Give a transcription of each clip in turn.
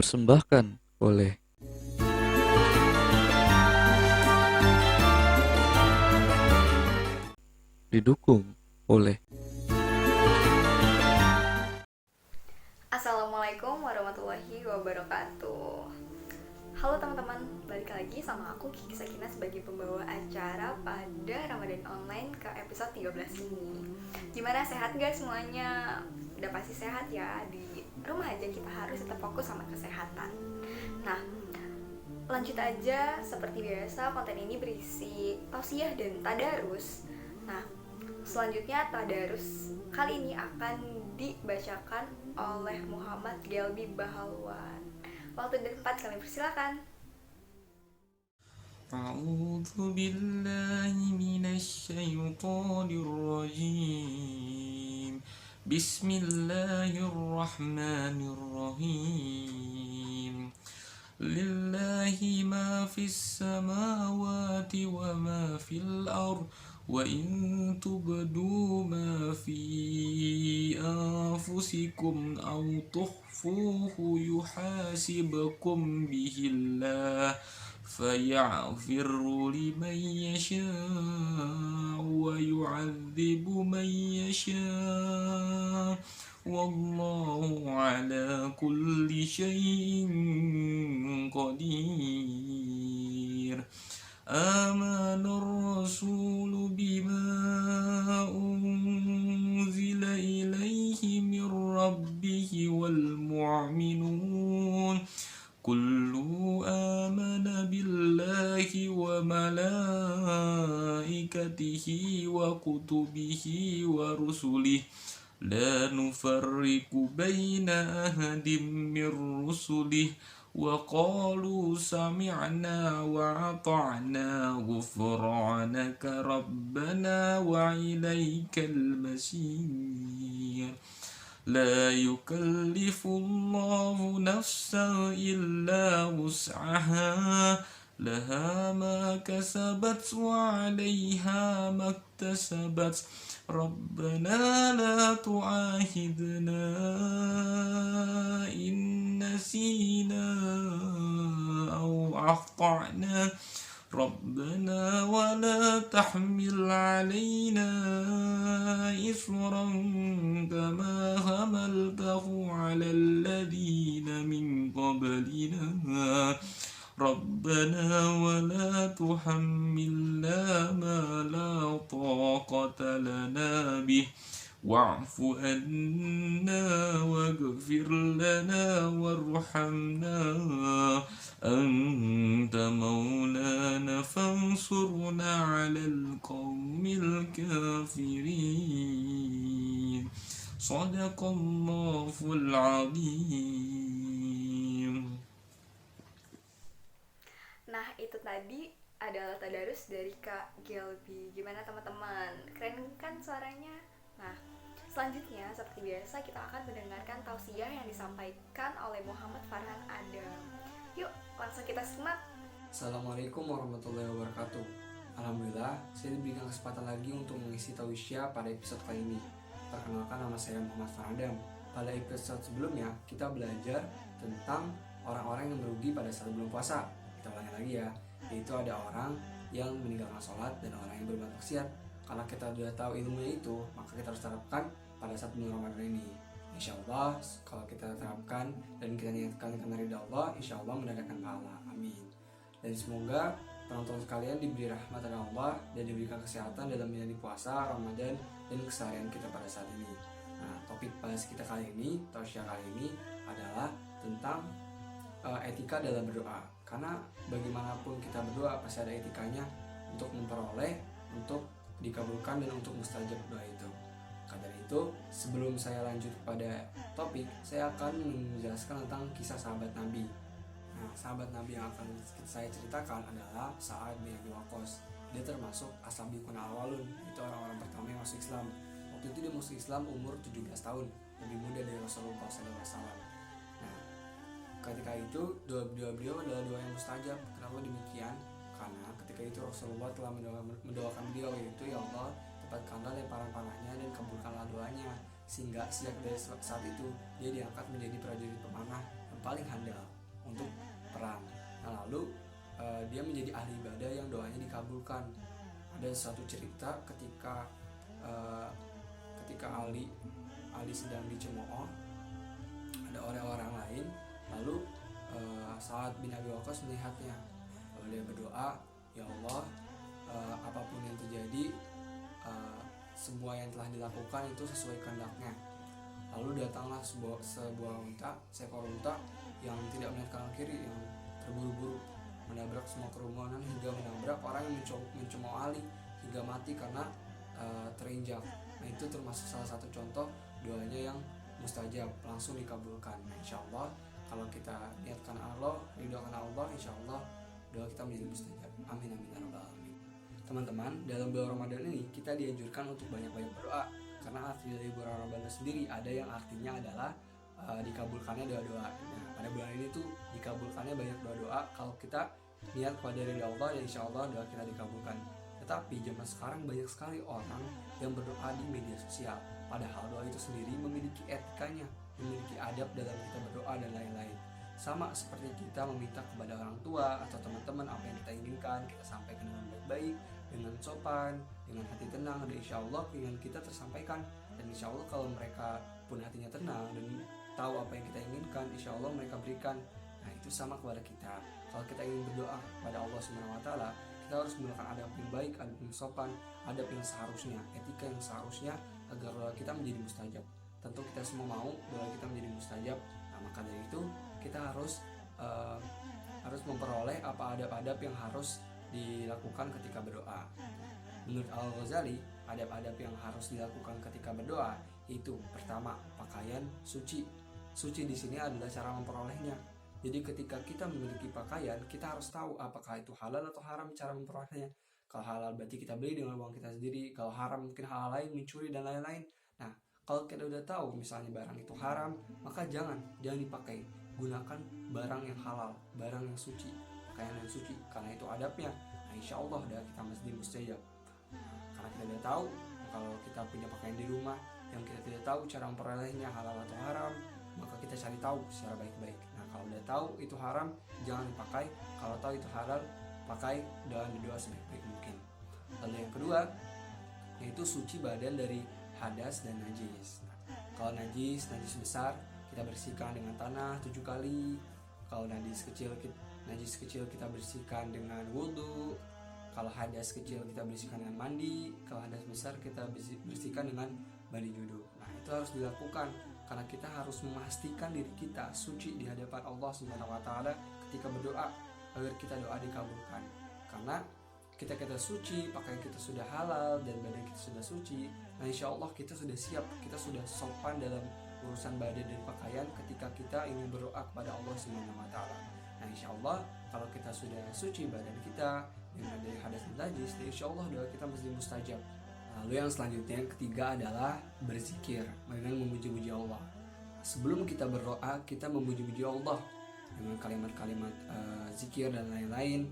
dipersembahkan oleh didukung oleh Assalamualaikum warahmatullahi wabarakatuh. Halo teman-teman, balik lagi sama aku Kiki Sakina sebagai pembawa acara pada Ramadan Online ke episode 13 ini. Gimana, sehat gak semuanya? Udah pasti sehat ya, di rumah aja kita harus tetap fokus sama kesehatan. Nah, lanjut aja, seperti biasa konten ini berisi tausiah dan tadarus. Nah, selanjutnya tadarus kali ini akan dibacakan oleh Muhammad Gelbi Bahalwan. Waktu dan tempat kami persilakan. أعوذ بالله من الشيطان الرجيم بسم الله الرحمن الرحيم لله ما في السماوات وما في الأرض وإن تبدوا ما في أنفسكم أو تخفوه يحاسبكم به الله فيغفر لمن يشاء ويعذب من يشاء والله على كل شيء قدير آمن الرسول بما أنزل إليه من ربه والمؤمنون كل آمن بالله وملائكته وكتبه ورسله لا نفرق بين أحد من رسله وقالوا سمعنا وأطعنا غفرانك ربنا وإليك المصير لا يكلف الله نفسا إلا وسعها لها ما كسبت وعليها ما اكتسبت ربنا لا تؤاخذنا إن نسينا أو أخطأنا ربنا ولا تحمل علينا إصرا كما حملته على الذين من قبلنا ربنا ولا تحملنا ما لا طاقة لنا به واعف عنا واغفر لنا وارحمنا أنت مولانا فانصرنا على القوم الكافرين صدق الله العظيم. Nah, itu tadi adalah tadarus dari Kak Gelbi. Gimana teman-teman? Keren kan suaranya? Nah, selanjutnya seperti biasa kita akan mendengarkan tausiah yang disampaikan oleh Muhammad Farhan Adam. Yuk, langsung kita simak. Assalamualaikum warahmatullahi wabarakatuh. Alhamdulillah, saya diberikan kesempatan lagi untuk mengisi tausiah pada episode kali ini. Perkenalkan, nama saya Muhammad Farhan Adam. Pada episode sebelumnya, kita belajar tentang orang-orang yang merugi pada saat bulan puasa. Kita ulangi lagi ya, yaitu ada orang yang meninggalkan sholat dan orang yang berbuat maksiat. Karena kita sudah tahu ilmunya itu, maka kita harus terapkan pada saat bulan Ramadan ini. Insya Allah, kalau kita terapkan dan kita niatkan karena ridha Allah, insya Allah mendatangkan pahala. Amin. Dan semoga penonton sekalian diberi rahmat dari Allah dan diberikan kesehatan dalam menjalani puasa, Ramadan, dan keseharian kita pada saat ini. Nah, topik bahas kita kali ini, tausiah kali ini adalah tentang etika dalam berdoa. Karena bagaimanapun kita berdoa pasti ada etikanya untuk memperoleh, untuk dikabulkan dan untuk mustajab doa itu. Karena itu, sebelum saya lanjut pada topik, saya akan menjelaskan tentang kisah sahabat Nabi. Nah, sahabat Nabi yang akan saya ceritakan adalah Sa'ad bin Abi Waqqas. Dia termasuk as-sabiqun al-awwalun, itu orang-orang pertama yang masuk Islam. Waktu itu dia masuk Islam umur 17 tahun, lebih muda dari Rasulullah SAW. Nah, ketika itu doa beliau adalah doa yang mustajab. Kenapa demikian? Karena ketika itu Rasulullah telah mendoakan beliau, yaitu ya Allah, tepatkanlah lemparan panahnya dan kabulkanlah doanya. Sehingga sejak dari saat itu dia diangkat menjadi prajurit pemanah yang paling handal untuk perang. Nah, lalu dia menjadi ahli ibadah yang doanya dikabulkan. Ada satu cerita ketika Ali sedang dicemooh, ada orang-orang lain, lalu Sa'ad bin Abi Waqqas melihatnya, lalu dia berdoa, ya Allah, apapun yang terjadi, semua yang telah dilakukan itu sesuai kehendaknya. Lalu datanglah seekor unta yang tidak melihat kanan kiri, yang terburu-buru menabrak semua kerumunan hingga menabrak orang yang mencemooh Ali hingga mati karena terinjak. Nah, itu termasuk salah satu contoh doanya yang mustajab, langsung dikabulkan. Nah, insya Allah kalau kita niatkan Allah, ridhokan Allah, insya Allah doa kita menjadi mustajab. Amin amin ya rabbal alamin. Teman-teman, dalam bulan Ramadan ini kita dianjurkan untuk banyak-banyak berdoa, karena arti dari bulan Ramadan sendiri ada yang artinya adalah dikabulkannya doa-doa. Nah, pada bulan ini tuh dikabulkannya banyak doa-doa kalau kita niat kepada ridha Allah, dan insya Allah doa kita dikabulkan. Tetapi zaman sekarang banyak sekali orang yang berdoa di media sosial, padahal doa itu sendiri memiliki etikanya, memiliki adab dalam kita berdoa dan lain-lain. Sama seperti kita meminta kepada orang tua atau teman-teman apa yang kita inginkan, kita sampaikan dengan baik-baik, dengan sopan, dengan hati tenang, dan insya Allah keinginan kita tersampaikan. Dan insya Allah kalau mereka pun hatinya tenang dan tahu apa yang kita inginkan, insya Allah mereka berikan. Nah, itu sama kepada kita. Kalau kita ingin berdoa kepada Allah SWT, kita harus menggunakan adab yang baik, adab yang sopan, adab yang seharusnya, etika yang seharusnya, agar doa kita menjadi mustajab. Tentu kita semua mau doa kita menjadi mustajab. Nah, maka dari itu kita harus memperoleh apa adab-adab yang harus dilakukan ketika berdoa. Menurut Al-Ghazali, adab-adab yang harus dilakukan ketika berdoa itu pertama, pakaian suci. Suci di sini adalah cara memperolehnya. Jadi ketika kita memiliki pakaian, kita harus tahu apakah itu halal atau haram cara memperolehnya. Kalau halal berarti kita beli dengan uang kita sendiri, kalau haram mungkin hal lain, mencuri dan lain-lain. Nah, kalau kita udah tahu misalnya barang itu haram, maka jangan dipakai. Gunakan barang yang halal, barang yang suci, pakaian yang suci, karena itu adabnya. Nah, insya Allah kita mesti mustajab. Karena kita udah tahu, kalau kita punya pakaian di rumah yang kita tidak tahu cara memperolehnya halal atau haram, maka kita cari tahu secara baik-baik. Nah, kalau udah tahu itu haram, jangan dipakai. Kalau tahu itu halal, pakai dan berdoa sebaik-baik mungkin. Lalu yang kedua, yaitu suci badan dari hadas dan najis. Nah, kalau najis besar, kita bersihkan dengan tanah 7 kali. Kalau najis kecil kita bersihkan dengan wudhu. Kalau hadas kecil kita bersihkan dengan mandi. Kalau hadas besar kita bersihkan dengan mandi junub. Nah, itu harus dilakukan karena kita harus memastikan diri kita suci di hadapan Allah SWT ketika berdoa, agar kita doa dikabulkan. Karena kita suci, pakaian kita sudah halal dan badan kita sudah suci, nah insya Allah kita sudah siap, kita sudah sopan dalam urusan badan dan pakaian ketika kita ingin berdoa kepada Allah SWT. Nah, insya Allah kalau kita sudah suci badan kita dengan dari hadas dan najis, insya Allah doa kita mesti mustajab. Lalu yang selanjutnya, yang ketiga adalah berzikir dengan memuji-muji Allah. Sebelum kita berdoa, kita memuji-muji Allah dengan kalimat-kalimat zikir dan lain-lain.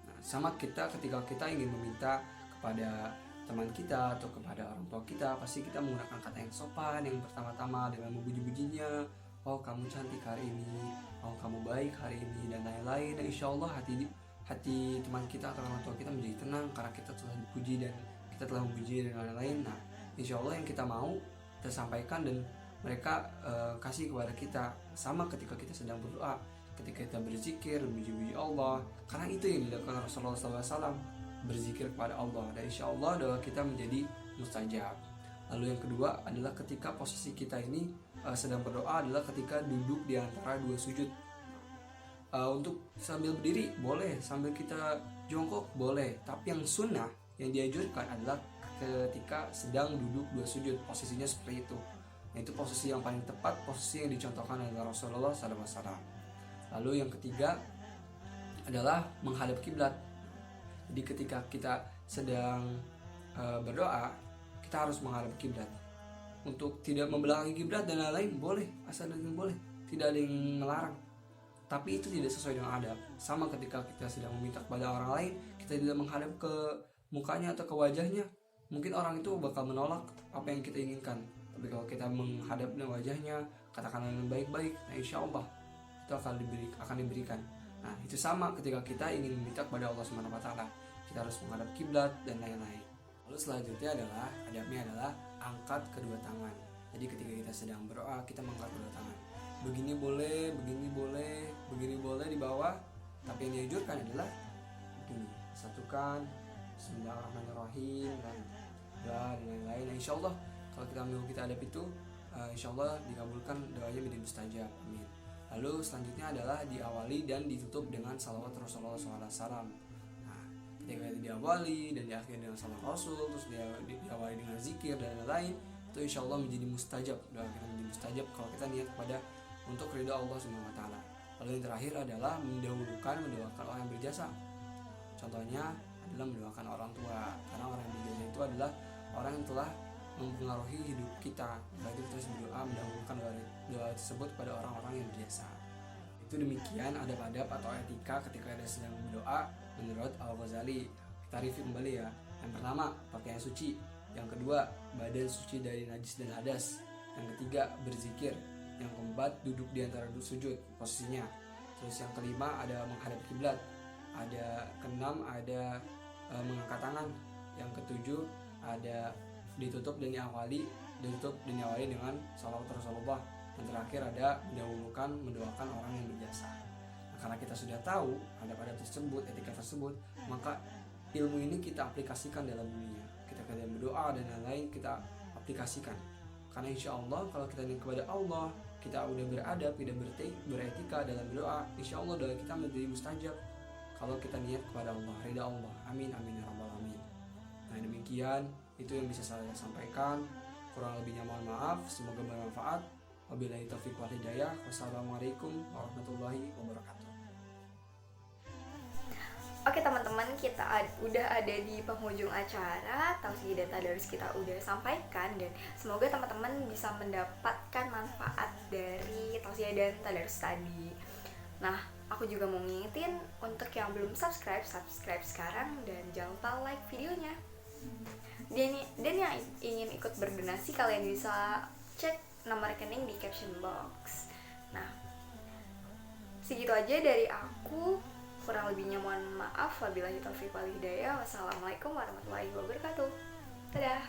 Nah, sama ketika kita ingin meminta kepada teman kita atau kepada orang tua kita, pasti kita menggunakan kata yang sopan, yang pertama-tama dengan memuji-mujinya. Oh, kamu cantik hari ini, oh kamu baik hari ini, dan lain-lain. Dan insya Allah hati teman kita atau orang tua kita menjadi tenang karena kita telah dipuji dan kita telah memuji dan lain-lain. Nah, insya Allah yang kita mau tersampaikan dan mereka kasih kepada kita. Sama ketika kita sedang berdoa, ketika kita berzikir, memuji Allah, karena itu yang dilakukan Rasulullah SAW, berzikir kepada Allah, dan insya Allah doa kita menjadi mustajab. Lalu yang kedua adalah ketika posisi kita ini sedang berdoa adalah ketika duduk di antara dua sujud. Untuk sambil berdiri boleh, sambil kita jongkok boleh, tapi yang sunnah yang dianjurkan adalah ketika sedang duduk dua sujud, posisinya seperti itu. Nah, itu posisi yang paling tepat, posisi yang dicontohkan oleh Rasulullah SAW. Lalu yang ketiga adalah menghadap kiblat. Jadi ketika kita sedang berdoa, kita harus menghadap kiblat. Untuk tidak membelakangi kiblat dan lain-lain boleh, asal dan boleh, tidak ada yang melarang. Tapi itu tidak sesuai dengan adab. Sama ketika kita sedang meminta kepada orang lain, kita tidak menghadap ke mukanya atau ke wajahnya, mungkin orang itu bakal menolak apa yang kita inginkan. Tapi kalau kita menghadap dengan wajahnya, katakan dengan baik-baik, nah insya Allah kita itu akan diberikan. Nah, itu sama ketika kita ingin meminta kepada Allah Subhanahu wa taala. Kita harus menghadap kiblat dan lain-lain. Lalu selanjutnya adabnya adalah angkat kedua tangan. Jadi ketika kita sedang berdoa, kita mengangkat kedua tangan. Begini boleh di bawah, tapi yang dianjurkan adalah begini. Satukan, Bismillahirrahmanirrahim, dan doa dan lain-lain. Nah, insya Allah kalau kita adab itu, insya Allah dikabulkan doanya menjadi mustajab. Amin. Lalu selanjutnya adalah diawali dan ditutup dengan salawat Rasulullah SAW. Nah, ketika itu diawali dan diakhiri dengan salawat Rasul, terus diawali dengan zikir dan lain-lain, itu insya Allah menjadi mustajab. Doa kita menjadi mustajab kalau kita niat kepada untuk ridha Allah Subhanahu wa taala. Lalu yang terakhir adalah mendoakan orang yang berjasa. Contohnya adalah mendoakan orang tua, karena orang yang berjasa itu adalah orang yang telah mempengaruhi hidup kita. Berarti kita harus berdoa mendahulukan doa tersebut pada orang-orang yang berjasa. Itu demikian adab-adab atau etika ketika ada sedang berdoa menurut Al-Ghazali. Kita review kembali ya. Yang pertama, pakaian suci. Yang kedua, badan suci dari najis dan hadas. Yang ketiga, berzikir. Yang keempat, duduk di antara sujud posisinya. Terus yang kelima ada menghadap kiblat. Keenam ada mengangkat tangan. Yang ketujuh ada ditutup dan diawali dengan salawat Rasulullah. Yang terakhir ada mendoakan orang yang berjasa. Nah, karena kita sudah tahu adab-adab tersebut, etika tersebut, maka ilmu ini kita aplikasikan dalam dunia. Kita dalam berdoa dan lain-lain kita aplikasikan. Karena insya Allah kalau kita niat kepada Allah, kita udah beradab, tidak beretika dalam berdoa, insya Allah doa kita menjadi mustajab. Kalau kita niat kepada Allah, ridha Allah. Amin amin ya rabbal alamin. Nah, demikian itu yang bisa saya sampaikan. Kurang lebihnya mohon maaf. Semoga bermanfaat. Wabillahi taufiq wal hidayah. Wassalamualaikum warahmatullahi wabarakatuh. Oke teman-teman, kita udah ada di penghujung acara. Tausiah dan tadarus kita udah sampaikan, dan semoga teman-teman bisa mendapatkan manfaat dari tausiah dan tadarus tadi. Nah, aku juga mau ngingetin untuk yang belum subscribe sekarang, dan jangan lupa like videonya. Dan yang ingin ikut berdonasi, kalian bisa cek nomor rekening di caption box. Nah, segitu aja dari aku. Kurang lebihnya mohon maaf. Wabillahi taufiq wal hidayah. Wassalamualaikum warahmatullahi wabarakatuh. Dadah.